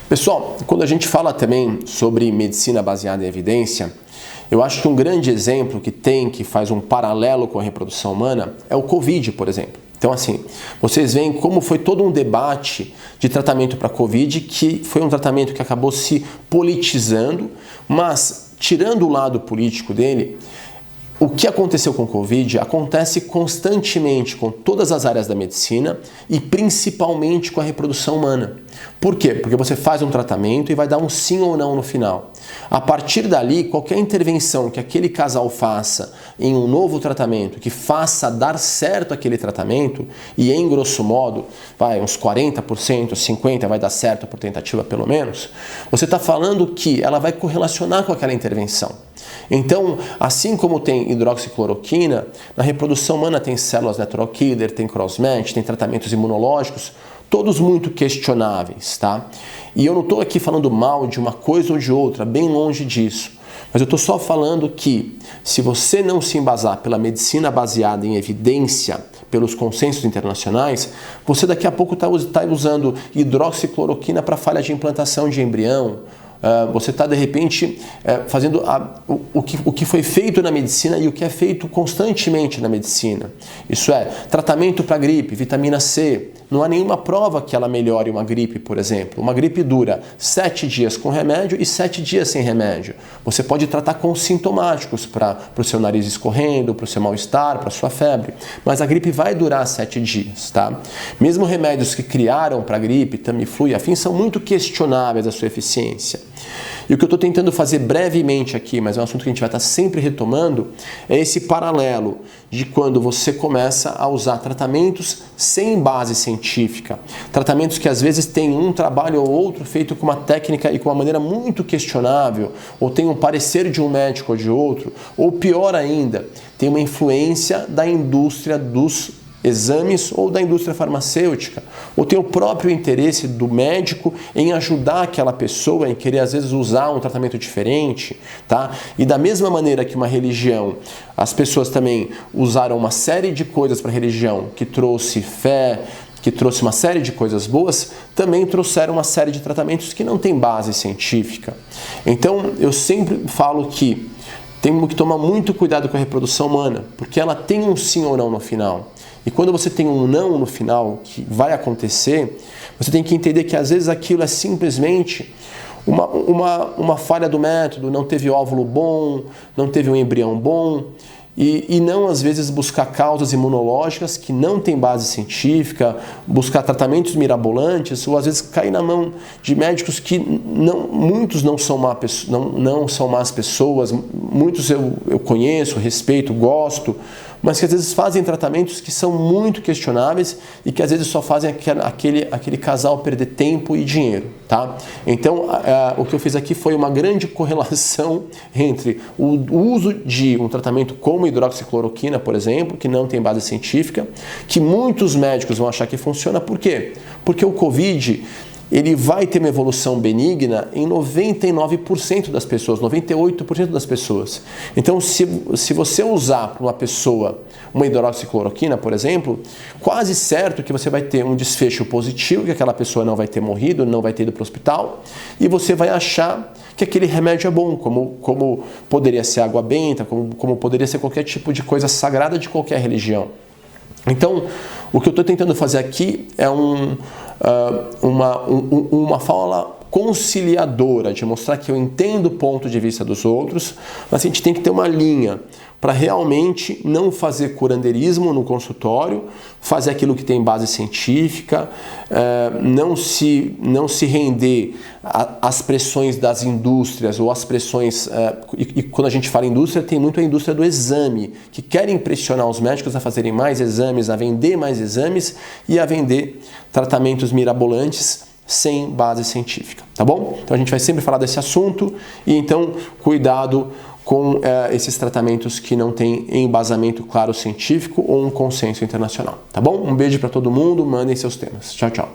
Pessoal, quando a gente fala também sobre medicina baseada em evidência, eu acho que um grande exemplo que faz um paralelo com a reprodução humana é o Covid, por exemplo. Então, assim, vocês veem como foi todo um debate de tratamento para Covid, que foi um tratamento que acabou se politizando, mas, tirando o lado político dele, o que aconteceu com o Covid acontece constantemente com todas as áreas da medicina e principalmente com a reprodução humana. Por quê? Porque você faz um tratamento e vai dar um sim ou não no final. A partir dali, qualquer intervenção que aquele casal faça em um novo tratamento, que faça dar certo aquele tratamento, e em grosso modo, uns 40%, 50% vai dar certo por tentativa pelo menos, você está falando que ela vai correlacionar com aquela intervenção. Então, assim como tem hidroxicloroquina, na reprodução humana tem células natural killer, tem crossmatch, tem tratamentos imunológicos, todos muito questionáveis, tá? E eu não estou aqui falando mal de uma coisa ou de outra, bem longe disso. Mas eu estou só falando que, se você não se embasar pela medicina baseada em evidência, pelos consensos internacionais, você daqui a pouco está usando hidroxicloroquina para falha de implantação de embrião. Você está, de repente, fazendo o que foi feito na medicina e o que é feito constantemente na medicina. Isso é, tratamento para gripe, vitamina C. Não há nenhuma prova que ela melhore uma gripe, por exemplo. Uma gripe dura 7 dias com remédio e 7 dias sem remédio. Você pode tratar com sintomáticos para o seu nariz escorrendo, para o seu mal-estar, para a sua febre. Mas a gripe vai durar 7 dias, tá? Mesmo remédios que criaram para a gripe, Tamiflu e afins, são muito questionáveis a sua eficiência. E o que eu estou tentando fazer brevemente aqui, mas é um assunto que a gente vai estar sempre retomando, é esse paralelo de quando você começa a usar tratamentos sem base científica. Tratamentos que às vezes têm um trabalho ou outro feito com uma técnica e com uma maneira muito questionável, ou tem um parecer de um médico ou de outro, ou pior ainda, tem uma influência da indústria dos exames ou da indústria farmacêutica, ou tem o próprio interesse do médico em ajudar aquela pessoa, em querer às vezes usar um tratamento diferente, tá? E da mesma maneira que uma religião, as pessoas também usaram uma série de coisas para a religião que trouxe fé, que trouxe uma série de coisas boas, também trouxeram uma série de tratamentos que não têm base científica. Então, eu sempre falo que temos que tomar muito cuidado com a reprodução humana, porque ela tem um sim ou não no final. E quando você tem um não no final, que vai acontecer, você tem que entender que às vezes aquilo é simplesmente uma falha do método, não teve óvulo bom, não teve um embrião bom, e não às vezes buscar causas imunológicas que não têm base científica, buscar tratamentos mirabolantes, ou às vezes cair na mão de médicos que muitos não são más pessoas, muitos eu conheço, respeito, gosto, mas que às vezes fazem tratamentos que são muito questionáveis e que às vezes só fazem aquele casal perder tempo e dinheiro, tá? Então, o que eu fiz aqui foi uma grande correlação entre o uso de um tratamento como hidroxicloroquina, por exemplo, que não tem base científica, que muitos médicos vão achar que funciona. Por quê? Porque o Covid, ele vai ter uma evolução benigna em 99% das pessoas, 98% das pessoas. Então, se você usar para uma pessoa uma hidroxicloroquina, por exemplo, quase certo que você vai ter um desfecho positivo, que aquela pessoa não vai ter morrido, não vai ter ido para o hospital, e você vai achar que aquele remédio é bom, como poderia ser água benta, como poderia ser qualquer tipo de coisa sagrada de qualquer religião. Então, o que eu estou tentando fazer aqui é uma fala conciliadora, de mostrar que eu entendo o ponto de vista dos outros, mas a gente tem que ter uma linha para realmente não fazer curandeirismo no consultório, fazer aquilo que tem base científica, não se render às pressões das indústrias ou às pressões, e quando a gente fala indústria, tem muito a indústria do exame, que querem pressionar os médicos a fazerem mais exames, a vender mais exames e a vender tratamentos mirabolantes sem base científica, tá bom? Então a gente vai sempre falar desse assunto e então cuidado com esses tratamentos que não têm embasamento claro científico ou um consenso internacional, tá bom? Um beijo para todo mundo, mandem seus temas. Tchau, tchau.